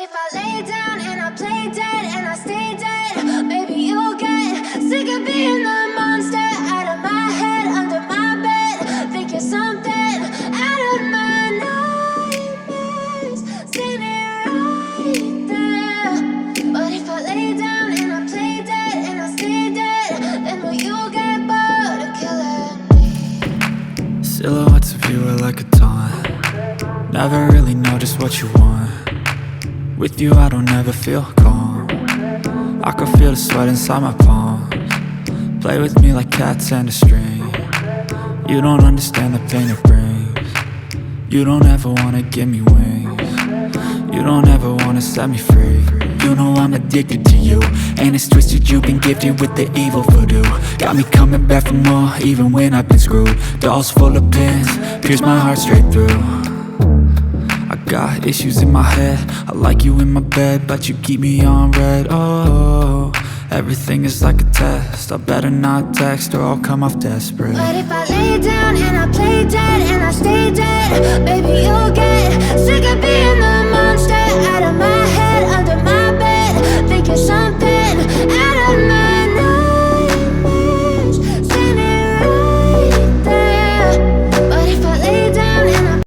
if I lay down and I play dead and I stay dead? Maybe you'll get sick of being the monster out of my head, under my bed. Think you're something out of my nightmares, standing right there. But if I lay down and I play dead and I stay dead, then will you get bored of killing me? Silhouettes of you are like a taunt. Never really know just what you want. With you I don't ever feel calm. I can feel the sweat inside my palms. Play with me like cats and a string. You don't understand the pain it brings. You don't ever wanna give me wings. You don't ever wanna set me free. You know I'm addicted to you, and it's twisted, you've been gifted with the evil voodoo. Got me coming back for more, even when I've been screwed. Dolls full of pins, pierce my heart straight through. I got issues in my head, I like you in my bed, but you keep me on red. Oh, everything is like a test, I better not text or I'll come off desperate. But if I lay down and I play dead and I stay dead, baby you'll get